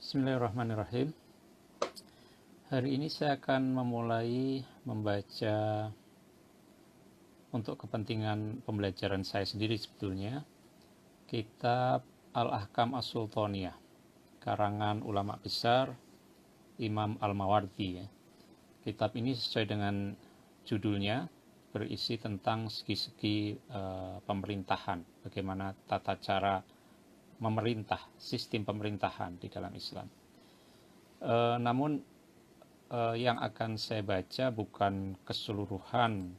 Bismillahirrahmanirrahim. Hari ini saya akan memulai membaca untuk kepentingan pembelajaran saya sendiri sebetulnya kitab Al-Ahkam As-Sultaniyah karangan ulama besar Imam Al-Mawardi. Kitab ini sesuai dengan judulnya berisi tentang segi-segi pemerintahan, bagaimana tata cara memerintah, sistem pemerintahan di dalam Islam. Namun yang akan saya baca bukan keseluruhan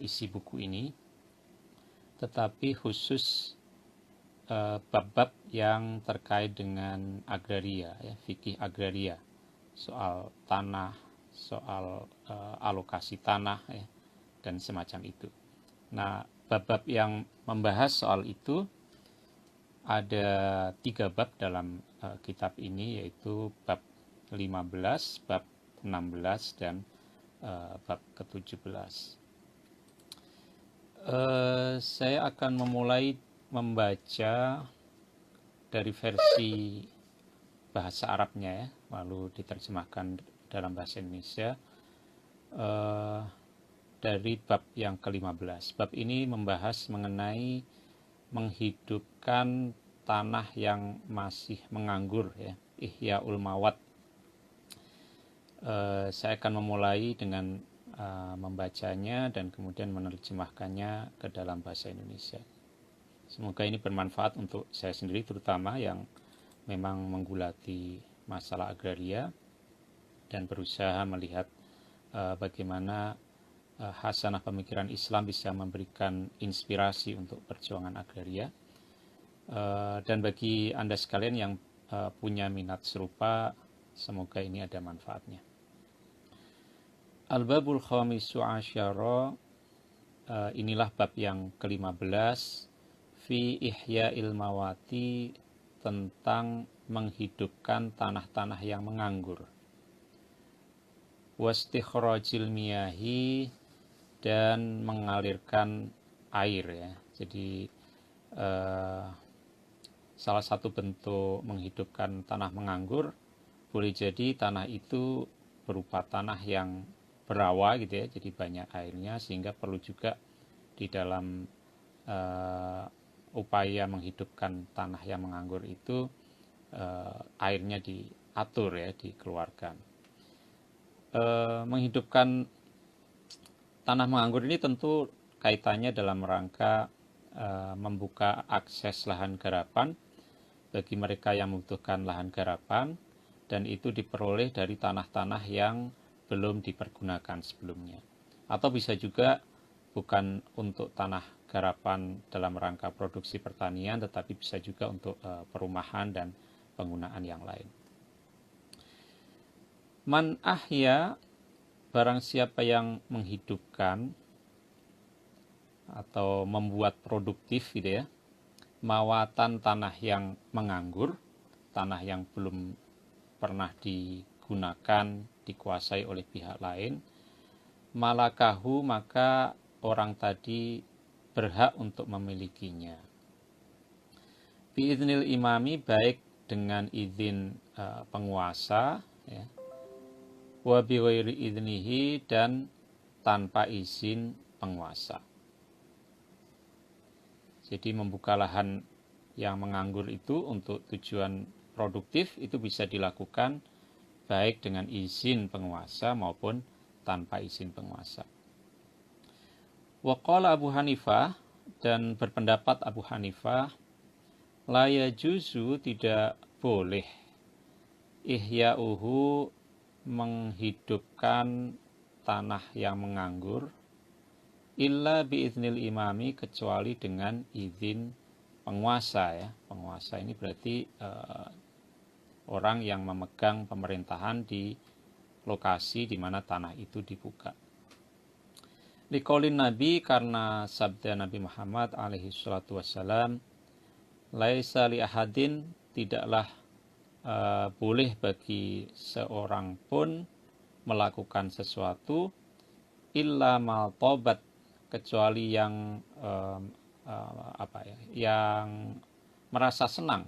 isi buku ini, tetapi khusus bab-bab yang terkait dengan agraria, ya, fikih agraria, soal tanah, soal alokasi tanah, ya, dan semacam itu. Nah, bab-bab yang membahas soal itu ada 3 bab dalam kitab ini, yaitu bab 15, bab 16, dan bab ke-17. Saya akan memulai membaca dari versi bahasa Arabnya, ya, lalu diterjemahkan dalam bahasa Indonesia dari bab yang ke-15. Bab ini membahas mengenai menghidupkan tanah yang masih menganggur, ya, Ihya'ul Mawad. Saya akan memulai dengan membacanya dan kemudian menerjemahkannya ke dalam bahasa Indonesia. Semoga ini bermanfaat untuk saya sendiri, terutama yang memang menggulati masalah agraria dan berusaha melihat bagaimana hasanah pemikiran Islam bisa memberikan inspirasi untuk perjuangan agraria. Dan bagi Anda sekalian yang punya minat serupa, semoga ini ada manfaatnya. Al-Babul Khamisu Asyara, inilah bab yang ke-15, fi Ihya'il Mawati, tentang menghidupkan tanah-tanah yang menganggur. Wastikhrajil miyahi, dan mengalirkan air, ya. Jadi salah satu bentuk menghidupkan tanah menganggur boleh jadi tanah itu berupa tanah yang berawa, gitu ya, jadi banyak airnya, sehingga perlu juga di dalam upaya menghidupkan tanah yang menganggur itu airnya diatur, ya, dikeluarkan. Menghidupkan tanah menganggur ini tentu kaitannya dalam rangka membuka akses lahan garapan bagi mereka yang membutuhkan lahan garapan, dan itu diperoleh dari tanah-tanah yang belum dipergunakan sebelumnya. Atau bisa juga bukan untuk tanah garapan dalam rangka produksi pertanian, tetapi bisa juga untuk perumahan dan penggunaan yang lain. Man ahya, barang siapa yang menghidupkan atau membuat produktif, gitu ya, mawatan tanah yang menganggur, tanah yang belum pernah digunakan, dikuasai oleh pihak lain, malakahu, maka orang tadi berhak untuk memilikinya. Biiznil imami, baik dengan izin penguasa, ya, wa bighairi idnihi, dan tanpa izin penguasa. Jadi membuka lahan yang menganggur itu untuk tujuan produktif itu bisa dilakukan baik dengan izin penguasa maupun tanpa izin penguasa. Wa qala Abu Hanifah, dan berpendapat Abu Hanifah, la yajuzu, tidak boleh, ihya'uhu, menghidupkan tanah yang menganggur, illa biiznil imami, kecuali dengan izin penguasa, ya. Penguasa ini berarti orang yang memegang pemerintahan di lokasi di mana tanah itu dibuka. Liqaulin Nabi, karena sabda Nabi Muhammad alaihi salatu wassalam, laisa li ahadin, tidaklah boleh bagi seorang pun melakukan sesuatu illa mal tobat, kecuali yang yang merasa senang,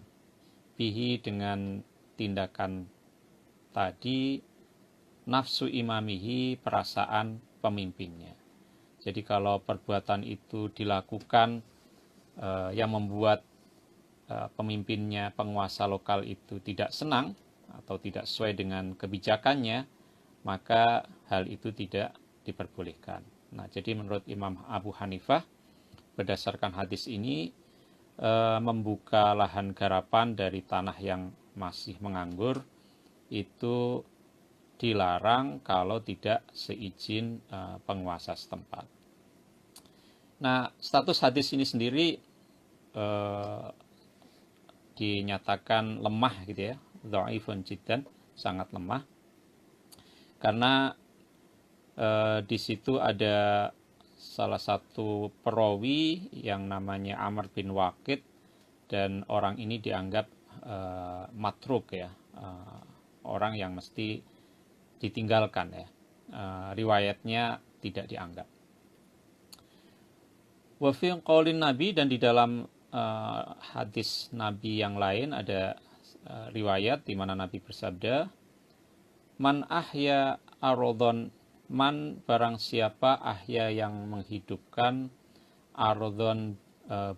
bihi dengan tindakan tadi, nafsu imamihi perasaan pemimpinnya. Jadi kalau perbuatan itu dilakukan yang membuat pemimpinnya, penguasa lokal itu tidak senang atau tidak sesuai dengan kebijakannya, maka hal itu tidak diperbolehkan. Nah, jadi menurut Imam Abu Hanifah, berdasarkan hadis ini, membuka lahan garapan dari tanah yang masih menganggur itu dilarang kalau tidak seizin penguasa setempat. Nah, status hadis ini sendiri dinyatakan lemah gitu ya, dhaifun jiddan, sangat lemah, karena di situ ada salah satu perawi yang namanya Amr bin Waqid, dan orang ini dianggap matruk ya, orang yang mesti ditinggalkan ya, riwayatnya tidak dianggap. Wa fi qaulin Nabi, dan di dalam hadis Nabi yang lain ada riwayat di mana Nabi bersabda, man ahya arodon, man barang siapa ahya yang menghidupkan arodon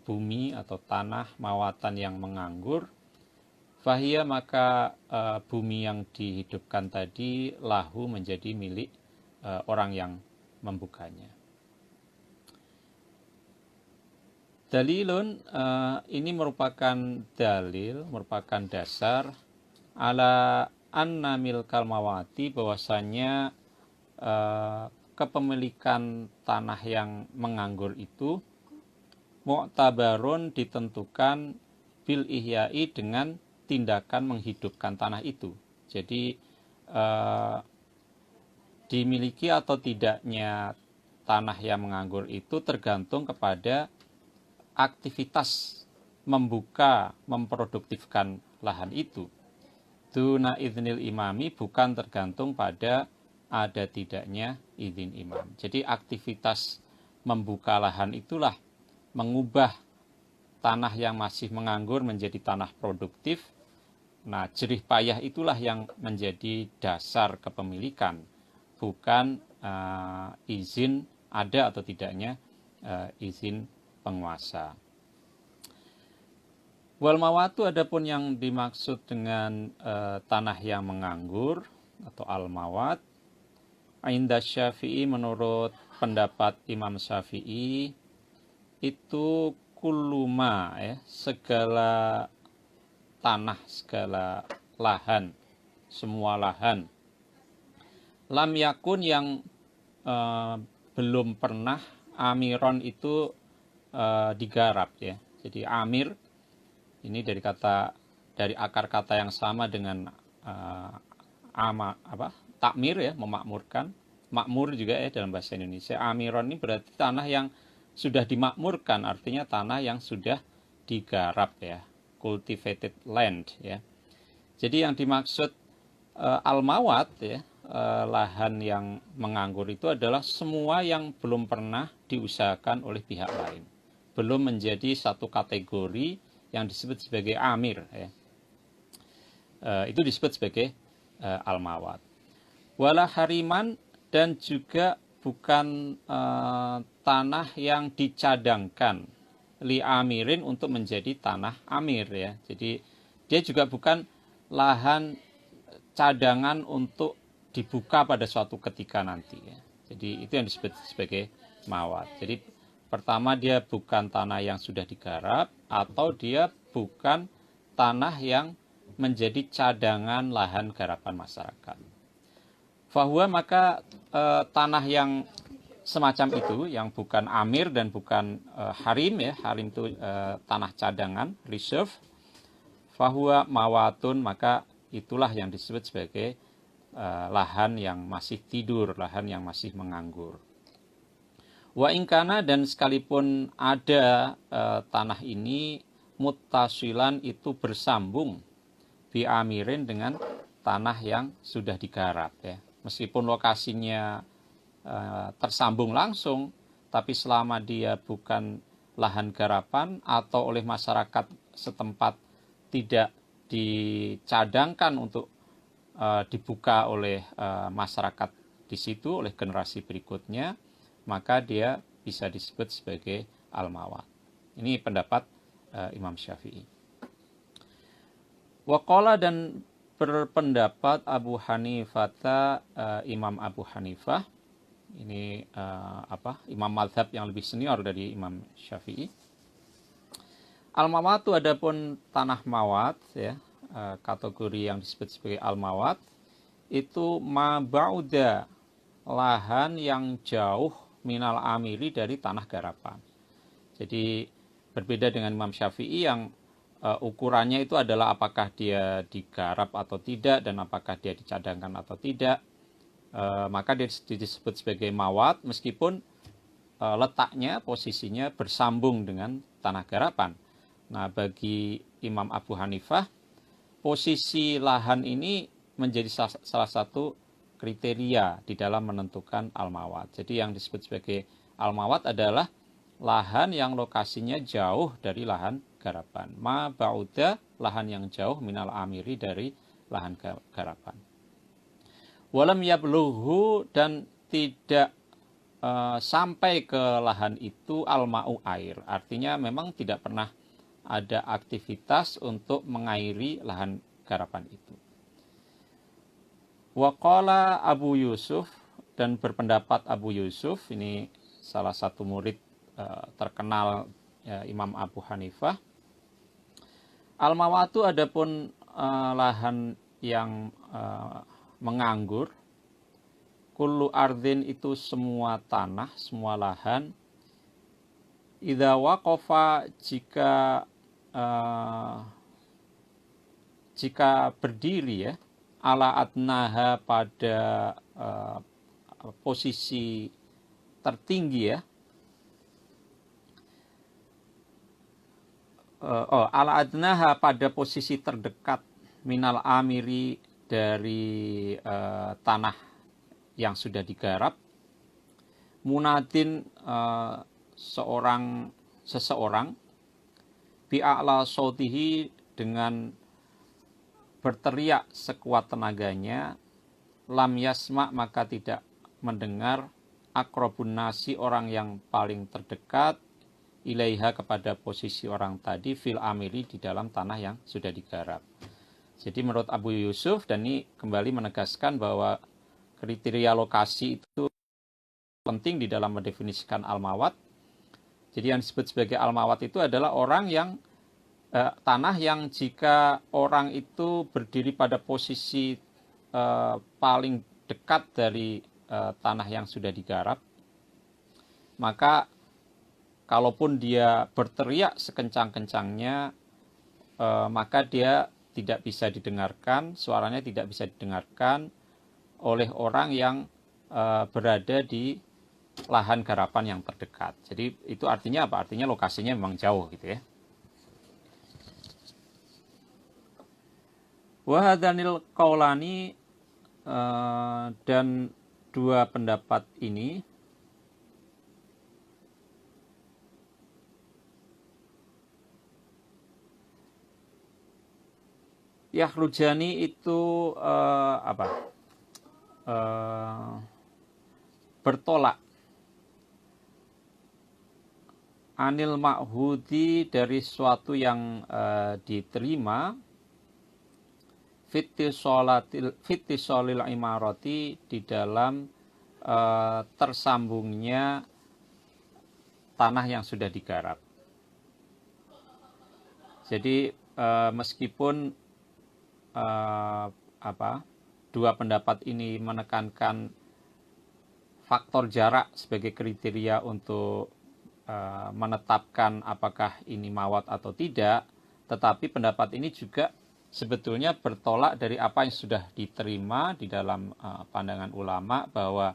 bumi atau tanah, mawatan yang menganggur, fahia maka bumi yang dihidupkan tadi lahu menjadi milik orang yang membukanya. Dalilun, ini merupakan dalil, merupakan dasar ala anna milkal mawati, bahwasanya kepemilikan tanah yang menganggur itu mu'tabarun, ditentukan bil ihyai, dengan tindakan menghidupkan tanah itu. Jadi dimiliki atau tidaknya tanah yang menganggur itu tergantung kepada aktivitas membuka, memproduktifkan lahan itu. Duna idznil imami, bukan tergantung pada ada tidaknya izin imam. Jadi aktivitas membuka lahan itulah mengubah tanah yang masih menganggur menjadi tanah produktif. Nah, jerih payah itulah yang menjadi dasar kepemilikan, bukan izin ada atau tidaknya izin penguasa. Wal mawatu, adapun yang dimaksud dengan tanah yang menganggur atau al mawat, inda Syafi'i, menurut pendapat Imam Syafi'i, itu kulluma ya, segala tanah, segala lahan, semua lahan, lam yakun yang belum pernah amiron itu digarap ya. Jadi amir ini dari akar kata yang sama dengan takmir ya, memakmurkan. Makmur juga ya dalam bahasa Indonesia. Amiron ini berarti tanah yang sudah dimakmurkan, artinya tanah yang sudah digarap ya, cultivated land ya. Jadi yang dimaksud al-mawat ya, lahan yang menganggur itu adalah semua yang belum pernah diusahakan oleh pihak lain, belum menjadi satu kategori yang disebut sebagai amir ya. Itu disebut sebagai al-mawat. Wala hariman, dan juga bukan tanah yang dicadangkan li amirin untuk menjadi tanah amir ya. Jadi dia juga bukan lahan cadangan untuk dibuka pada suatu ketika nanti ya. Jadi itu yang disebut sebagai mawat. Jadi pertama, dia bukan tanah yang sudah digarap, atau dia bukan tanah yang menjadi cadangan lahan garapan masyarakat. Fahuwa, maka tanah yang semacam itu, yang bukan amir dan bukan harim ya, harim itu tanah cadangan, reserve. Fahuwa mawatun, maka itulah yang disebut sebagai lahan yang masih tidur, lahan yang masih menganggur. Wa ingkana, dan sekalipun ada tanah ini muttasilan, itu bersambung bi amirin, dengan tanah yang sudah digarap ya. Meskipun lokasinya tersambung langsung, tapi selama dia bukan lahan garapan atau oleh masyarakat setempat tidak dicadangkan untuk dibuka oleh masyarakat di situ, oleh generasi berikutnya, maka dia bisa disebut sebagai al-mawat. Ini pendapat Imam Syafi'i. Waqala, dan berpendapat Abu Hanifah, Imam Abu Hanifah, ini imam mazhab yang lebih senior dari Imam Syafi'i. Al-mawat itu adapun tanah mawat, ya, kategori yang disebut sebagai al-mawat itu ma ba'uda, lahan yang jauh minal amiri, dari tanah garapan. Jadi berbeda dengan Imam Syafi'i yang ukurannya itu adalah apakah dia digarap atau tidak dan apakah dia dicadangkan atau tidak. Maka dia disebut sebagai mawat meskipun letaknya, posisinya bersambung dengan tanah garapan. Nah, bagi Imam Abu Hanifah, posisi lahan ini menjadi salah satu kriteria di dalam menentukan al-mawat. Jadi yang disebut sebagai al-mawat adalah lahan yang lokasinya jauh dari lahan garapan. Ma ba'uda, lahan yang jauh minal amiri, dari lahan garapan. Walam yablughu, dan tidak sampai ke lahan itu al-ma'u, air. Artinya memang tidak pernah ada aktivitas untuk mengairi lahan garapan itu. Waqala Abu Yusuf, dan berpendapat Abu Yusuf, ini salah satu murid terkenal Imam Abu Hanifah. Al-mawatu adapun lahan yang menganggur, kullu ardhin, itu semua tanah, semua lahan, idza waqafa, jika berdiri, ya, ala adnaha, pada posisi tertinggi, ya, ala adnaha, pada posisi terdekat, minal amiri, dari tanah yang sudah digarap, munadin, seseorang bi'a'la sautihi, dengan berteriak sekuat tenaganya, lam yasma, maka tidak mendengar, akrobun nasi, orang yang paling terdekat, ilaiha, kepada posisi orang tadi, fil amiri, di dalam tanah yang sudah digarap. Jadi menurut Abu Yusuf, dan ini kembali menegaskan bahwa kriteria lokasi itu penting di dalam mendefinisikan al-mawat. Jadi yang disebut sebagai al-mawat itu adalah orang yang tanah yang jika orang itu berdiri pada posisi paling dekat dari tanah yang sudah digarap, maka kalaupun dia berteriak sekencang-kencangnya, maka dia tidak bisa didengarkan, suaranya tidak bisa didengarkan oleh orang yang berada di lahan garapan yang terdekat. Jadi itu artinya apa? Artinya lokasinya memang jauh, gitu ya. Wahadanil qaulani, dan dua pendapat ini yakhrujani, itu bertolak, anil ma'hudi, dari sesuatu yang diterima, fittisolil imarati, di dalam tersambungnya tanah yang sudah digarap. Jadi meskipun dua pendapat ini menekankan faktor jarak sebagai kriteria untuk menetapkan apakah ini mawat atau tidak, tetapi pendapat ini juga sebetulnya bertolak dari apa yang sudah diterima di dalam pandangan ulama, bahwa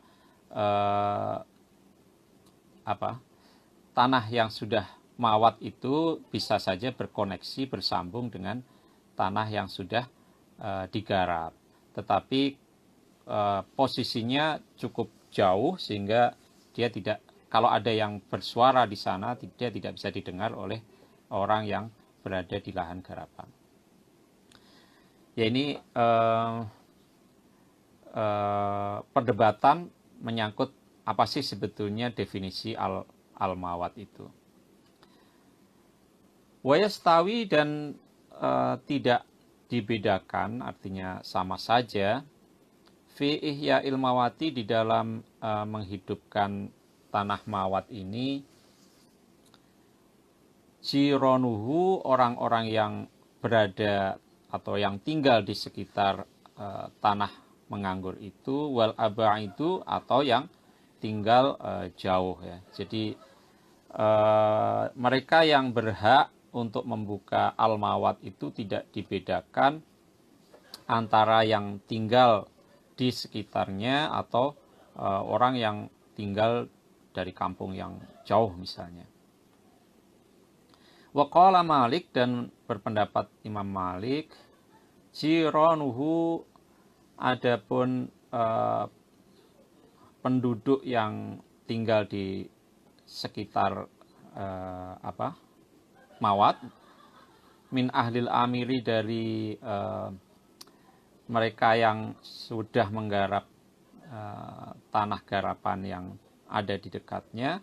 tanah yang sudah mawat itu bisa saja berkoneksi, bersambung dengan tanah yang sudah digarap, tetapi posisinya cukup jauh sehingga dia tidak, kalau ada yang bersuara di sana, dia tidak bisa didengar oleh orang yang berada di lahan garapan. Ya ini perdebatan menyangkut apa sih sebetulnya definisi al-mawat itu. Wayastawi dan tidak dibedakan, artinya sama saja. Fi ihya ilmawati, di dalam menghidupkan tanah mawat ini, jironuhu, orang-orang yang berada atau yang tinggal di sekitar tanah menganggur itu, wal aba itu, atau yang tinggal jauh ya. Jadi mereka yang berhak untuk membuka al-mawat itu tidak dibedakan antara yang tinggal di sekitarnya atau orang yang tinggal dari kampung yang jauh misalnya. Waqala Malik, dan berpendapat Imam Malik, jironuhu, adapun penduduk yang tinggal di sekitar mawat, min ahlil amiri, dari mereka yang sudah menggarap tanah garapan yang ada di dekatnya,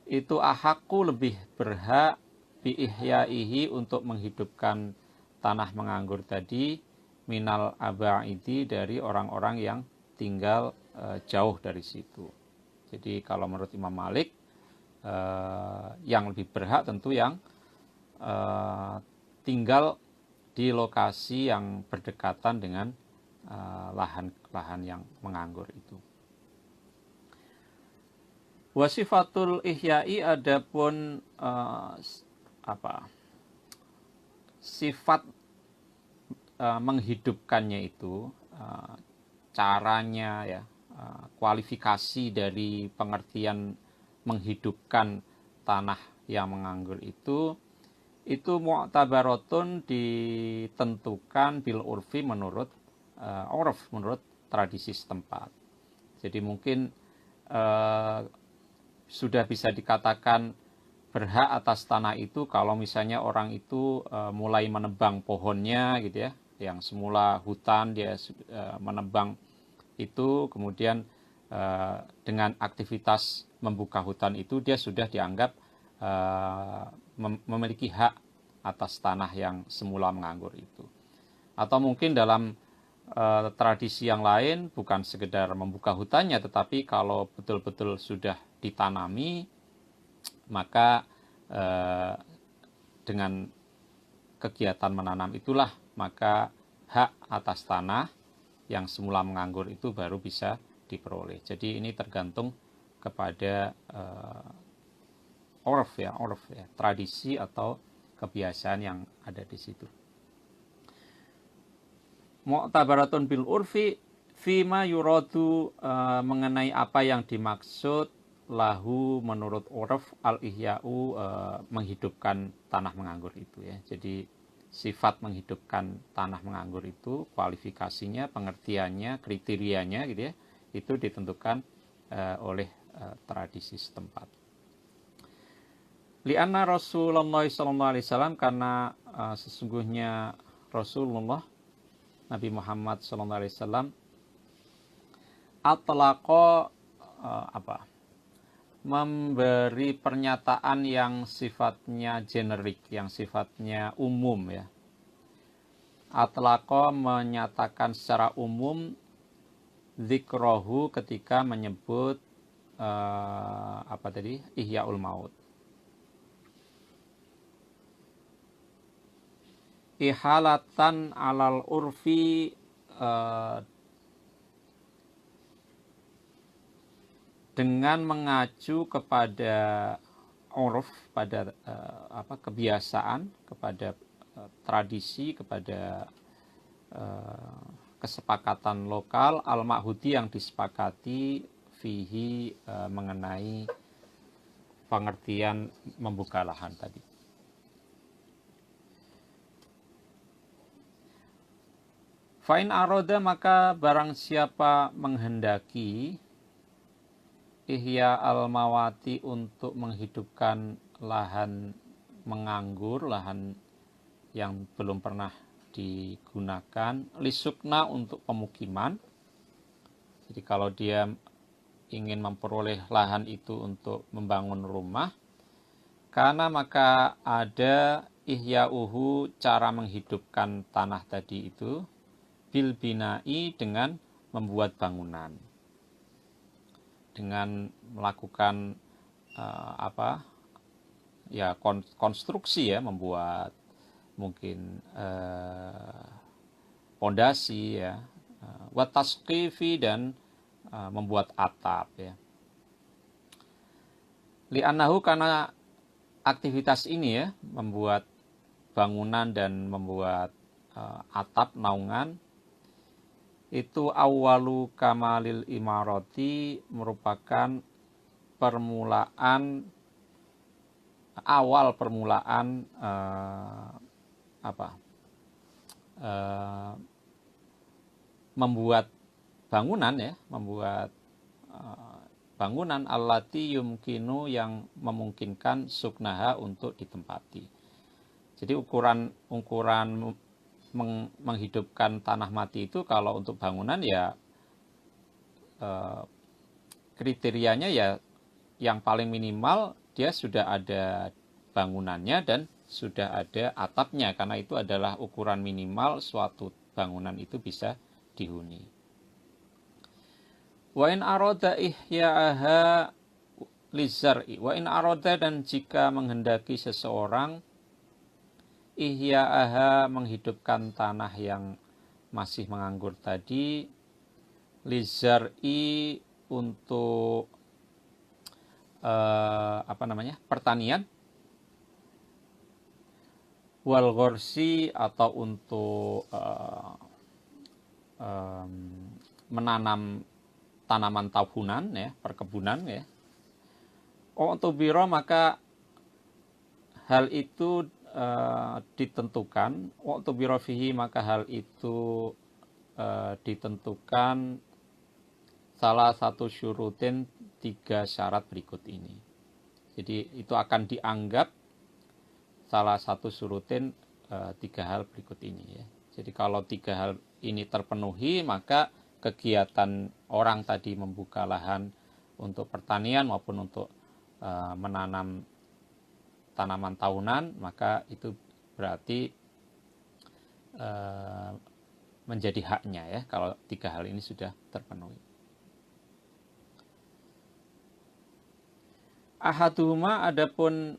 itu ahaku, lebih berhak, biihyaihi, untuk menghidupkan tanah menganggur tadi, minal abaidi, dari orang-orang yang tinggal jauh dari situ. Jadi kalau menurut Imam Malik, yang lebih berhak tentu yang tinggal di lokasi yang berdekatan dengan lahan-lahan yang menganggur itu. Wasifatul ihyai, adapun sifat menghidupkannya itu, caranya ya, kualifikasi dari pengertian menghidupkan tanah yang menganggur itu mu'tabaratun, ditentukan bil urfi, menurut urf, menurut tradisi setempat. Jadi mungkin sudah bisa dikatakan berhak atas tanah itu kalau misalnya orang itu mulai menebang pohonnya gitu ya, yang semula hutan dia menebang itu, kemudian dengan aktivitas membuka hutan itu dia sudah dianggap memiliki hak atas tanah yang semula menganggur itu. Atau mungkin dalam tradisi yang lain bukan sekedar membuka hutannya, tetapi kalau betul-betul sudah ditanami, maka dengan kegiatan menanam itulah maka hak atas tanah yang semula menganggur itu baru bisa diperoleh. Jadi ini tergantung kepada urf ya, tradisi atau kebiasaan yang ada di situ. Mu'tabaratun bil urfi fima yuradu, mengenai apa yang dimaksud lahu menurut urf al ihya'u, menghidupkan tanah menganggur itu ya. Jadi sifat menghidupkan tanah menganggur itu, kualifikasinya, pengertiannya, kriterianya gitu ya, itu ditentukan oleh tradisi setempat. Lianna Rasulullah SAW, karena sesungguhnya Rasulullah Nabi Muhammad SAW atlaqa, memberi pernyataan yang sifatnya generik, yang sifatnya umum ya. Atlaqa menyatakan secara umum dzikrohu, ketika menyebut Ihyaul Maut. Ihalatan alal urfi, dengan mengacu kepada urf, pada kebiasaan, kepada tradisi, kepada kesepakatan lokal al-ma'hudi, yang disepakati fihi, mengenai pengertian membuka lahan tadi. Fa'in aroda, maka barang siapa menghendaki ihya al-mawati, untuk menghidupkan lahan menganggur, lahan yang belum pernah digunakan lisukna untuk pemukiman. Jadi kalau dia ingin memperoleh lahan itu untuk membangun rumah, karena maka ada ihya'uhu, cara menghidupkan tanah tadi itu, bil binai, dengan membuat bangunan, dengan melakukan konstruksi, ya, membuat mungkin pondasi, ya, wa tasqifi, dan membuat atap, ya. Li'annahu, karena aktivitas ini, ya, membuat bangunan dan membuat atap, naungan, itu awwalu kamalil imarati, merupakan awal permulaan membuat bangunan, ya, membuat bangunan allati yumkinu, yang memungkinkan suknaha, untuk ditempati. Jadi ukuran menghidupkan tanah mati itu, kalau untuk bangunan, ya, kriterianya, ya, yang paling minimal dia sudah ada bangunannya dan sudah ada atapnya, karena itu adalah ukuran minimal suatu bangunan itu bisa dihuni. Wa in aroda ihya'aha lizar'i, wa in aroda, dan jika menghendaki seseorang ihya'aha, menghidupkan tanah yang masih menganggur tadi, lizar'i, untuk pertanian, wal ghorsi, atau untuk menanam tanaman tahunan, ya, perkebunan, ya. Utubiro, maka hal itu ditentukan. Utubiro fihi, maka hal itu ditentukan salah satu syurutin, 3 syarat berikut ini. Jadi itu akan dianggap salah satu syurutin 3 hal berikut ini, ya. Jadi kalau 3 hal ini terpenuhi, maka kegiatan orang tadi membuka lahan untuk pertanian maupun untuk menanam tanaman tahunan, maka itu berarti menjadi haknya, ya, kalau 3 hal ini sudah terpenuhi. Ahaduhuma, adapun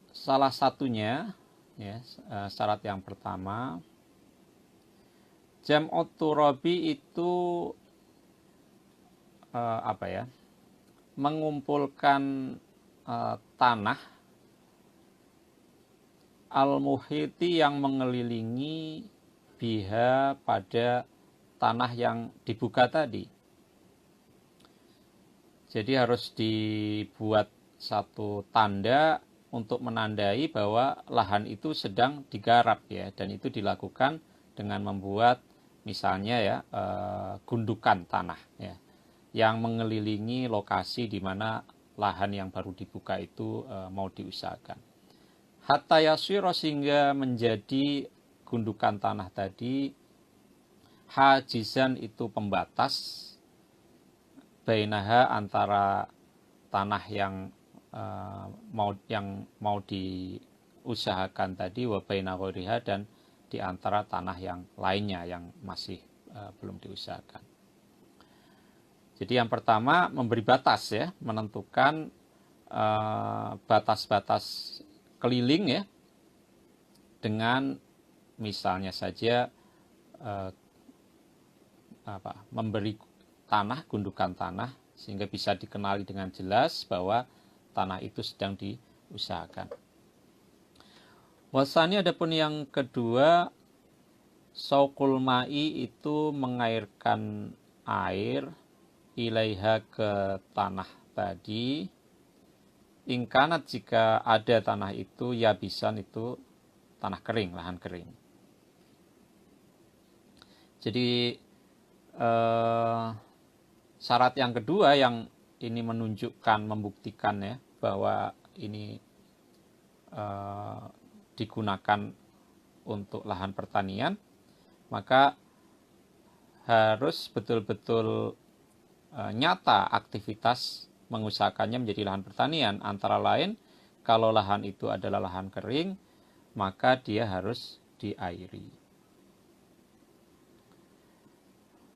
salah satunya, ya, syarat yang pertama, jam'ut turabi, itu mengumpulkan tanah al-muhiti, yang mengelilingi, biha, pada tanah yang dibuka tadi. Jadi harus dibuat satu tanda untuk menandai bahwa lahan itu sedang digarap, ya, dan itu dilakukan dengan membuat misalnya, ya, gundukan tanah, ya, yang mengelilingi lokasi di mana lahan yang baru dibuka itu mau diusahakan. Hatta yasiro, sehingga menjadi gundukan tanah tadi hajizan, itu pembatas, bainaha, antara tanah yang mau diusahakan tadi, wa baina ghairiha, dan di antara tanah yang lainnya yang masih belum diusahakan. Jadi yang pertama, memberi batas, ya, menentukan batas-batas keliling, ya, dengan misalnya saja memberi tanah, gundukan tanah, sehingga bisa dikenali dengan jelas bahwa tanah itu sedang diusahakan. Wasani, adapun yang kedua, sauqul ma'i, itu mengairkan air, ilaiha, ke tanah tadi, ingkanat, jika ada tanah itu, yabisan, itu tanah kering, lahan kering. Jadi syarat yang kedua yang ini menunjukkan, membuktikan, ya, bahwa ini digunakan untuk lahan pertanian, maka harus betul-betul nyata aktivitas mengusahakannya menjadi lahan pertanian. Antara lain, kalau lahan itu adalah lahan kering, maka dia harus diairi.